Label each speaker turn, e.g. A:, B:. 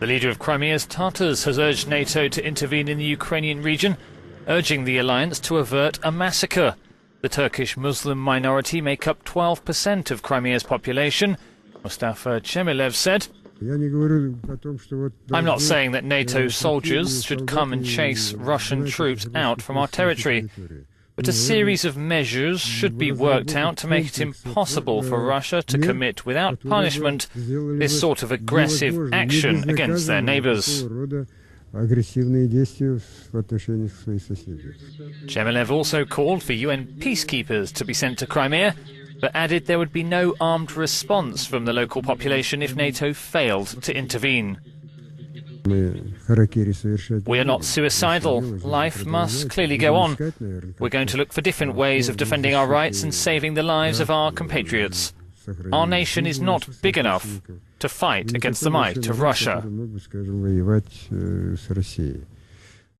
A: The leader of Crimea's Tatars has urged NATO to intervene in the Ukrainian region, urging the alliance to avert a massacre. The Turkish Muslim minority make up 12% of Crimea's population. Mustafa Cemilev said, "I'm not saying that NATO soldiers should come and chase Russian troops out from our territory, but a series of measures should be worked out to make it impossible for Russia to commit without punishment this sort of aggressive action against their neighbours." Cemilev also called for UN peacekeepers to be sent to Crimea, but added there would be no armed response from the local population if NATO failed to intervene. "We are not suicidal. Life must clearly go on. We're going to look for different ways of defending our rights and saving the lives of our compatriots. Our nation is not big enough to fight against the might of Russia."